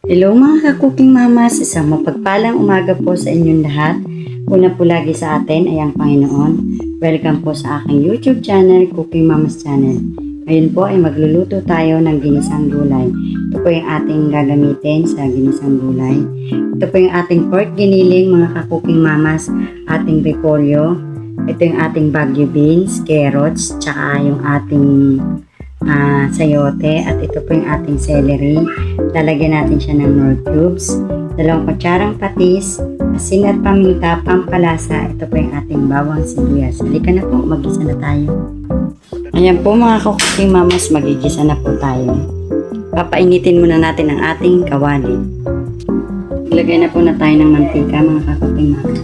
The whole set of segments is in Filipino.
Hello mga ka-cooking mamas, isang mapagpalang umaga po sa inyong lahat. Una po lagi sa atin ay ang Panginoon. Welcome po sa aking YouTube channel, Cooking Mamas Channel. Ngayon po ay magluluto tayo ng ginisang gulay. Ito po yung ating gagamitin sa ginisang gulay. Ito po yung ating pork giniling mga ka-cooking mamas, ating repolyo. Ito yung ating bagu beans, carrots, tsaka yung ating sayote, at ito po yung ating celery. Lalagyan natin siya ng Knorr cubes, 2 kutsarang patis, asin at paminta, pampalasa. Ito po yung ating bawang sibuyas. Halika na po, magisa na tayo. Ayan po mga ka-cooking mamas, magigisa na po tayo. Papainitin muna natin ang ating kawali. Ilagay na po na tayo ng mantika mga ka-cooking mamas.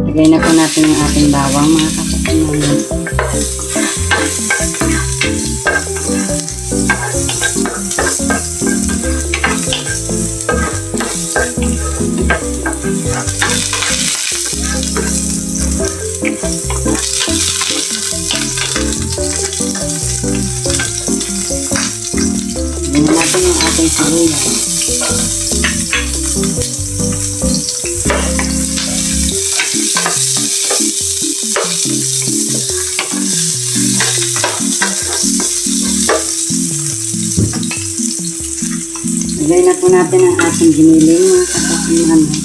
Ilagay na po natin ang ating bawang mga ka-cooking mamas. Lagyan natin yung ating sibuyas. Lagay na po natin ang ating giniling mga ka-cooking mamas.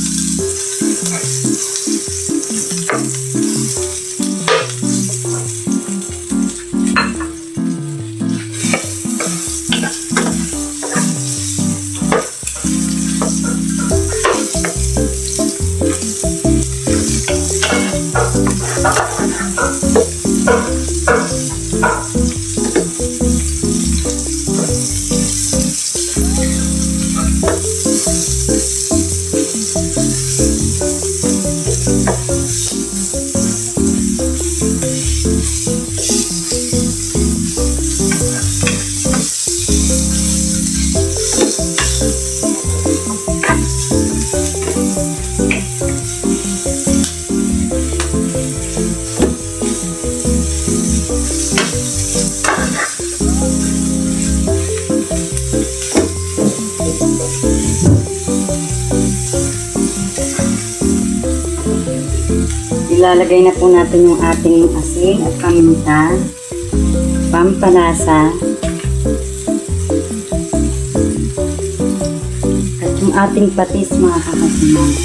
Ilalagay na po natin yung ating asin at paminta, pampalasa, at yung ating patis mga ka-cooking mamas.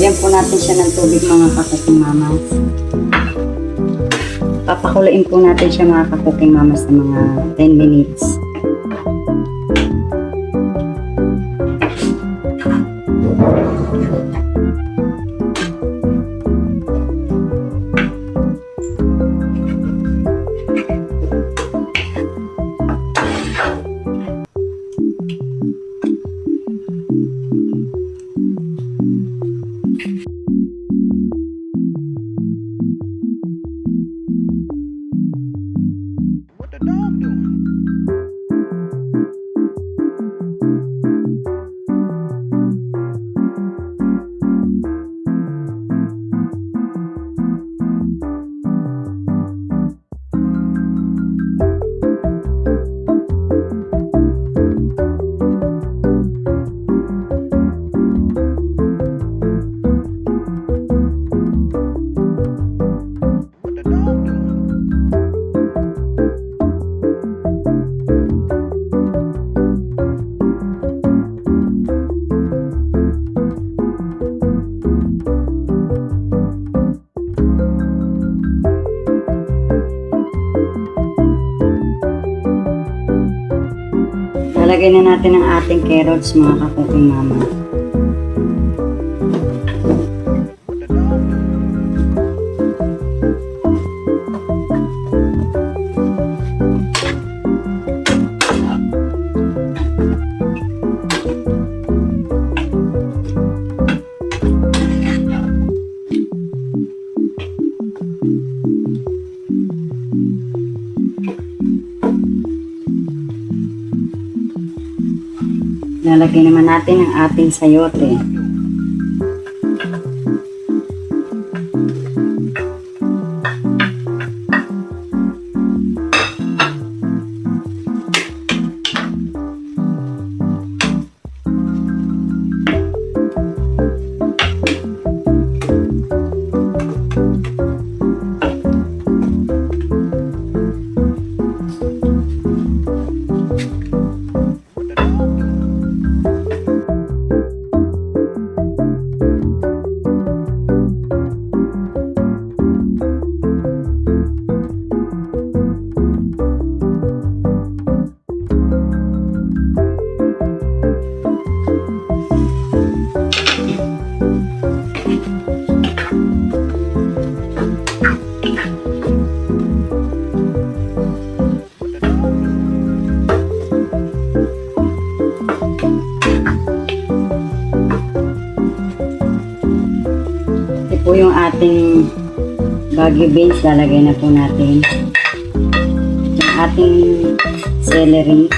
Lagyan po natin siya ng tubig mga ka-cooking mamas. Papakuluin po natin siya mga ka-cooking mamas ng mga 10 minutes. Lalagay na natin ang ating carrots mga ka-cooking mama. Lalagyan naman natin ang ating sayote. Po yung ating bagyo beans, lalagay na po natin yung ating celery,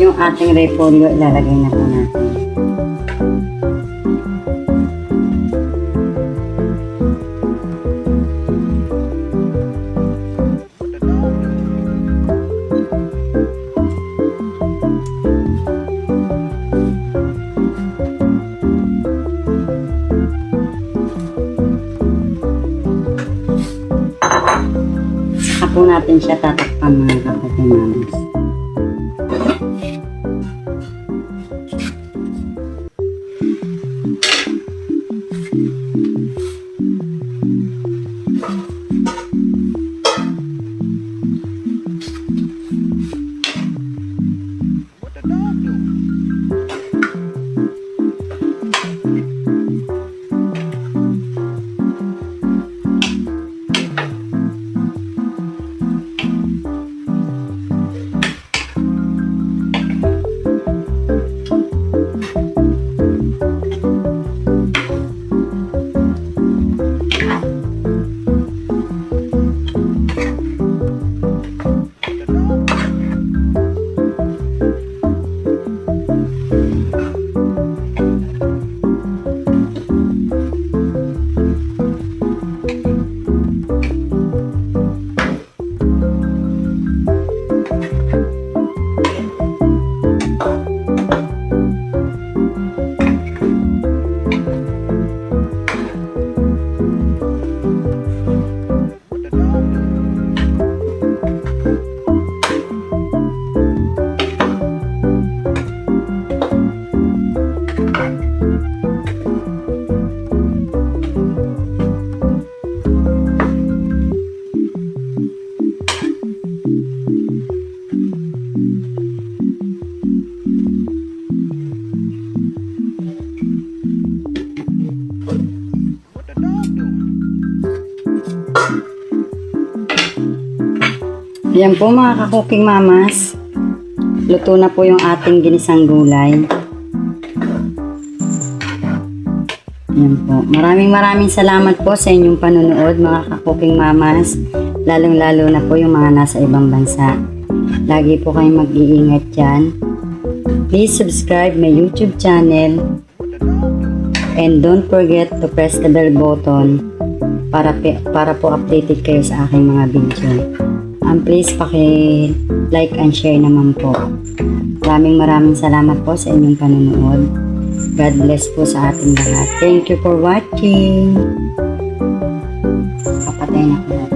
yung ating repolyo, ilalagay na po natin. Saka po natin siya tatakpan mga kapatid mamas. Ayan po mga ka-cooking mamas, luto na po yung ating ginisang gulay. Ayan po. Maraming salamat po sa inyong panonood mga ka-cooking mamas, lalong-lalo na po yung mga nasa ibang bansa. Lagi po kayong mag-iingat dyan. Please subscribe my YouTube channel and don't forget to press the bell button para po updated kayo sa aking mga video. Please paki-like and share naman po. Maraming salamat po sa inyong panonood. God bless po sa ating lahat. Thank you for watching. Papatay na po.